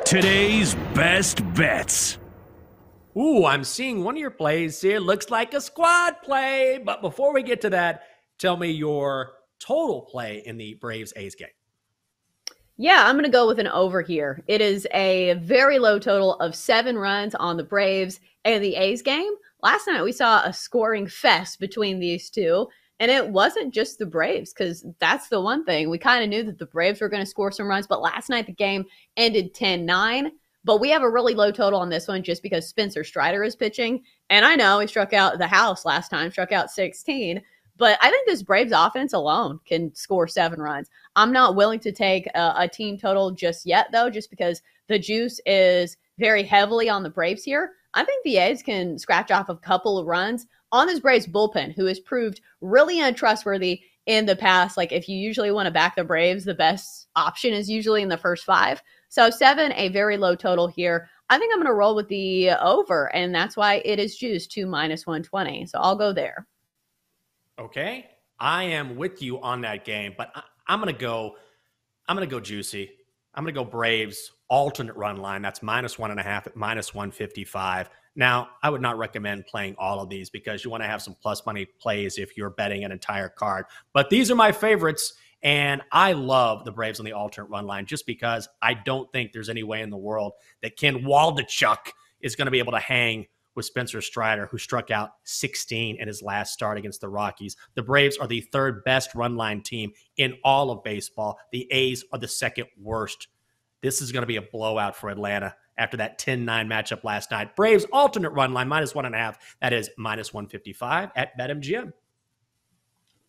Today's best bets. Ooh, I'm seeing one of your plays here. Looks like a squad play. But before we get to that, tell me your total play in the Braves-A's game. Yeah, I'm going to go with an over here. It is a very low total of 7 runs on the Braves and the A's game. Last night we saw a scoring fest between these two, and it wasn't just the Braves, because that's the one thing. We kind of knew that the Braves were going to score some runs, but last night the game ended 10-9. But we have a really low total on this one just because Spencer Strider is pitching. And I know he struck out the house last time, struck out 16. But I think this Braves offense alone can score 7 runs. I'm not willing to take a team total just yet, though, just because the juice is very heavily on the Braves here. I think the A's can scratch off a couple of runs on this Braves bullpen, who has proved really untrustworthy in the past. Like, if you usually want to back the Braves, the best option is usually in the first 5. So 7, a very low total here. I think I'm going to roll with the over, and that's why it is juiced to -120. So I'll go there. Okay, I am with you on that game, but I'm gonna go juicy. I'm gonna go Braves alternate run line. That's -1.5 at -155. Now, I would not recommend playing all of these because you want to have some plus money plays if you're betting an entire card. But these are my favorites, and I love the Braves on the alternate run line just because I don't think there's any way in the world that Ken Waldichuk is going to be able to hang with Spencer Strider, who struck out 16 in his last start against the Rockies. The Braves are the 3rd best run line team in all of baseball. The A's are the 2nd worst. This is going to be a blowout for Atlanta after that 10-9 matchup last night. Braves alternate run line, -1.5. That is -155 at BetMGM.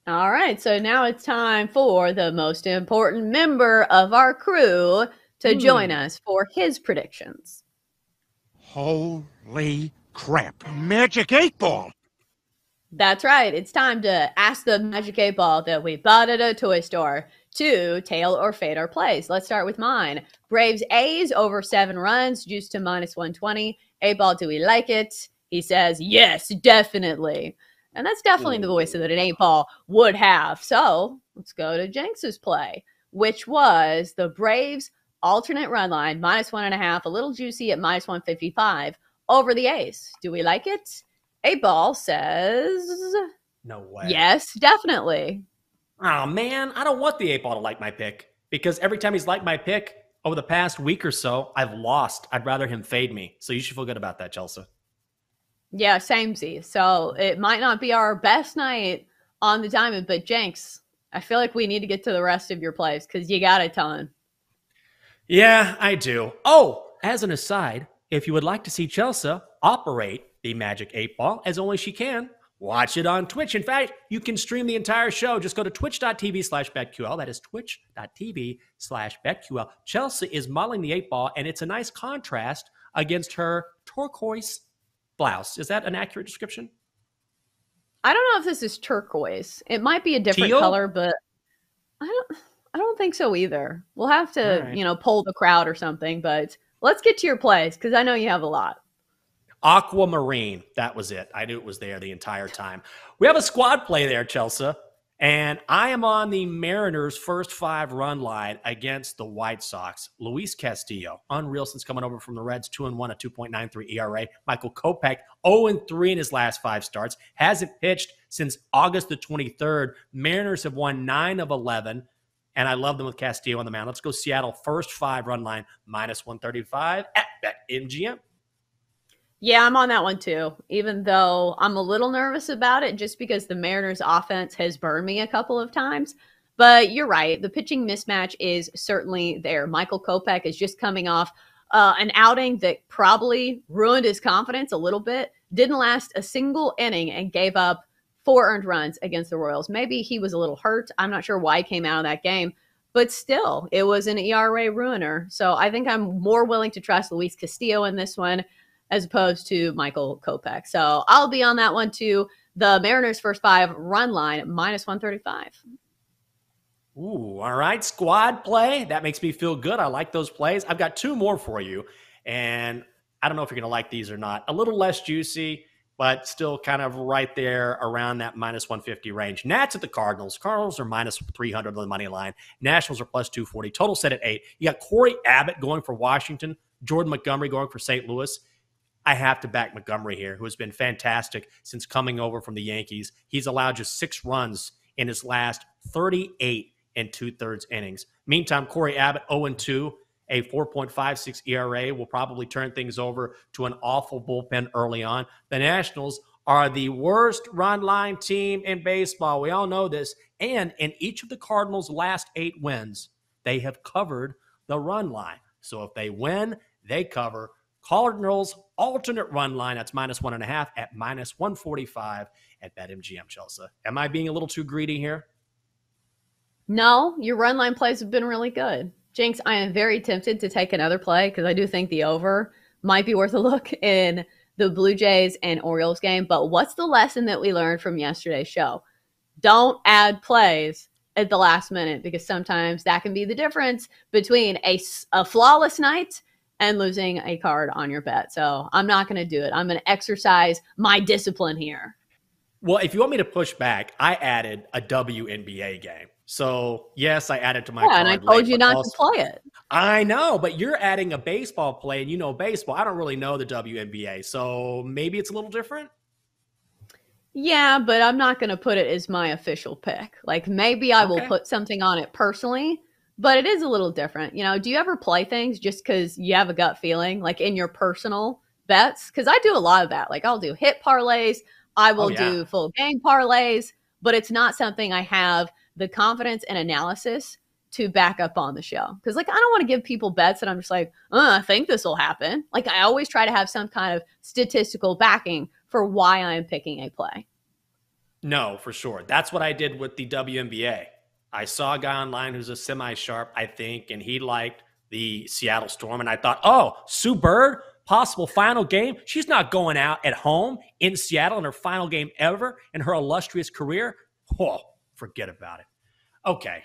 All right, so now it's time for the most important member of our crew to join us for his predictions. Holy crap. Magic 8 Ball. That's right. It's time to ask the Magic 8 Ball that we bought at a toy store to tail or fade our plays. Let's start with mine. Braves A's over 7 runs, juiced to -120. 8 Ball, do we like it? He says, yes, definitely. And that's definitely the voice that an 8 Ball would have. So let's go to Jenks's play, which was the Braves alternate run line, -1.5, a little juicy at -155 over the A's. Do we like it? 8 Ball says, No way. yes, definitely. Oh, man, I don't want the 8 Ball to like my pick because every time he's liked my pick over the past week or so, I've lost. I'd rather him fade me. So you should feel good about that, Chelsa. Yeah, samey. So it might not be our best night on the diamond, but Jenks, I feel like we need to get to the rest of your plays because you got a ton. Yeah, I do. Oh, as an aside, if you would like to see Chelsa operate the Magic 8 Ball as only she can, watch it on Twitch. In fact, you can stream the entire show. Just go to twitch.tv/BetQL. That is twitch.tv/BetQL. Chelsa is modeling the 8 Ball, and it's a nice contrast against her turquoise blouse. Is that an accurate description? I don't know if this is turquoise. It might be a different Teal? color, but I don't think so either. We'll have to, right. poll the crowd or something, but let's get to your plays because I know you have a lot. Aquamarine. That was it. I knew it was there the entire time. We have a squad play there, Chelsa, and I am on the Mariners' first 5 run line against the White Sox. Luis Castillo, unreal since coming over from the Reds, 2-1, a 2.93 ERA. Michael Kopech, 0-3 in his last 5 starts. Hasn't pitched since August the 23rd. Mariners have won 9 of 11, and I love them with Castillo on the mound. Let's go Seattle, first 5 run line, -135 at BetMGM. Yeah, I'm on that one too, even though I'm a little nervous about it just because the Mariners offense has burned me a couple of times. But you're right. The pitching mismatch is certainly there. Michael Kopech is just coming off an outing that probably ruined his confidence a little bit. Didn't last a single inning and gave up 4 earned runs against the Royals. Maybe he was a little hurt. I'm not sure why he came out of that game. But still, it was an ERA ruiner. So I think I'm more willing to trust Luis Castillo in this one as opposed to Michael Kopech. So I'll be on that one too. The Mariners' first 5 run line, -135. Ooh, all right. Squad play. That makes me feel good. I like those plays. I've got 2 more for you, and I don't know if you're going to like these or not. A little less juicy, but still kind of right there around that -150 range. Nats at the Cardinals. Cardinals are -300 on the money line. Nationals are +240. Total set at 8. You got Corey Abbott going for Washington. Jordan Montgomery going for St. Louis. I have to back Montgomery here, who has been fantastic since coming over from the Yankees. He's allowed just 6 runs in his last 38 and 2/3 innings. Meantime, Corey Abbott, 0-2, a 4.56 ERA, will probably turn things over to an awful bullpen early on. The Nationals are the worst run line team in baseball. We all know this. And in each of the Cardinals' last 8 wins, they have covered the run line. So if they win, they cover. Cardinals alternate run line, that's -1.5 at -145 at BetMGM, Chelsea. Am I being a little too greedy here? No, your run line plays have been really good. Jenks, I am very tempted to take another play because I do think the over might be worth a look in the Blue Jays and Orioles game. But what's the lesson that we learned from yesterday's show? Don't add plays at the last minute, because sometimes that can be the difference between a flawless night and losing a card on your bet. So I'm not going to do it. I'm going to exercise my discipline here. Well, if you want me to push back, I added a WNBA game. So, yes, I added to my card. And I told you not to play it. I know, but you're adding a baseball play, and you know baseball. I don't really know the WNBA, so maybe it's a little different? Yeah, but I'm not going to put it as my official pick. Like, maybe I will put something on it personally, but it is a little different. You know, do you ever play things just because you have a gut feeling, like in your personal bets? Because I do a lot of that. Like, I'll do hit parlays. I will do full game parlays, but it's not something I have the confidence and analysis to back up on the show. Because, like, I don't want to give people bets that I'm just like, I think this will happen. Like, I always try to have some kind of statistical backing for why I'm picking a play. No, for sure. That's what I did with the WNBA. I saw a guy online who's a semi-sharp, I think, and he liked the Seattle Storm. And I thought, Sue Bird, possible final game. She's not going out at home in Seattle in her final game ever in her illustrious career. Oh, forget about it. Okay,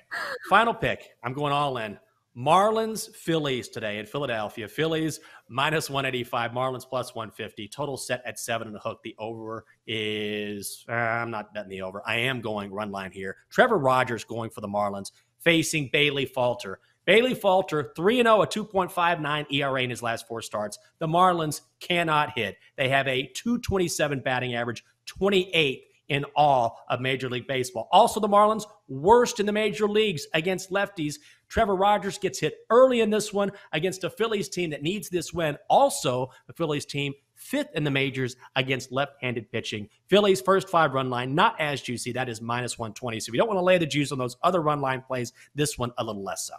final pick. I'm going all in. Marlins, Phillies today in Philadelphia. Phillies -185, Marlins +150. Total set at 7.5. The over is, I'm not betting the over. I am going run line here. Trevor Rogers going for the Marlins, facing Bailey Falter. Bailey Falter, 3-0, a 2.59 ERA in his last 4 starts. The Marlins cannot hit. They have a 227 batting average, 28 in all of Major League Baseball. Also, the Marlins, worst in the major leagues against lefties. Trevor Rogers gets hit early in this one against a Phillies team that needs this win. Also, the Phillies team 5th in the majors against left-handed pitching. Phillies first 5 run line, not as juicy. That is -120. So if you don't want to lay the juice on those other run line plays, this one a little less so.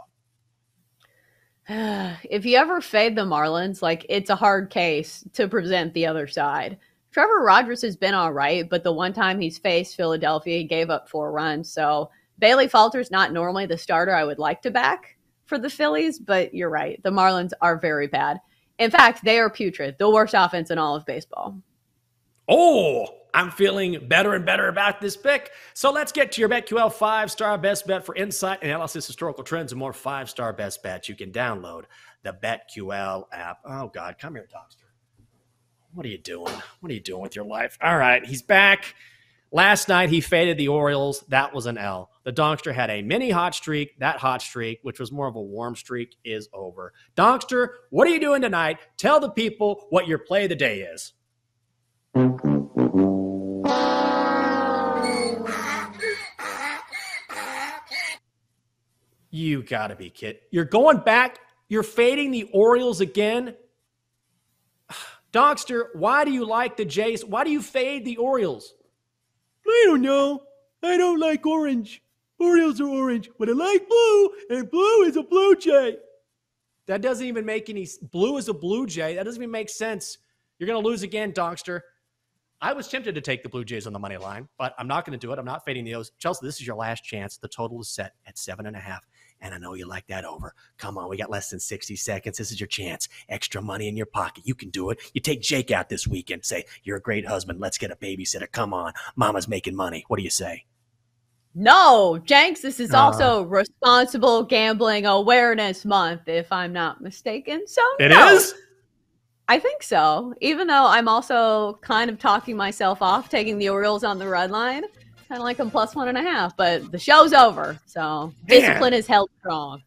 If you ever fade the Marlins, like, it's a hard case to present the other side. Trevor Rogers has been all right, but the one time he's faced Philadelphia, he gave up 4 runs. So Bailey Falter's not normally the starter I would like to back for the Phillies, but you're right. The Marlins are very bad. In fact, they are putrid, the worst offense in all of baseball. Oh, I'm feeling better and better about this pick. So let's get to your BetQL 5-star best bet for insight, analysis, historical trends, and more 5-star best bets. You can download the BetQL app. Oh, God, come here, Donkster. What are you doing? What are you doing with your life? All right, he's back. Last night, he faded the Orioles. That was an L. The Donkster had a mini hot streak. That hot streak, which was more of a warm streak, is over. Donkster, what are you doing tonight? Tell the people what your play of the day is. You gotta be kidding. You're going back. You're fading the Orioles again. Donkster, why do you like the Jays? Why do you fade the Orioles? I don't know. I don't like orange. Orioles are orange, but I like blue, and blue is a Blue Jay. That doesn't even make any – blue is a Blue Jay. That doesn't even make sense. You're going to lose again, Donkster. I was tempted to take the Blue Jays on the money line, but I'm not going to do it. I'm not fading the O's. Chelsea, this is your last chance. The total is set at 7.5. And I know you like that over. Come on, we got less than 60 seconds. This is your chance. Extra money in your pocket. You can do it. You take Jake out this weekend. Say, you're a great husband. Let's get a babysitter. Come on. Mama's making money. What do you say? No, Jenks, this is also Responsible Gambling Awareness Month, if I'm not mistaken. So It is? I think so. Even though I'm also kind of talking myself off, taking the Orioles on the run line. Kind of like them +1.5, but the show's over. So discipline is held strong.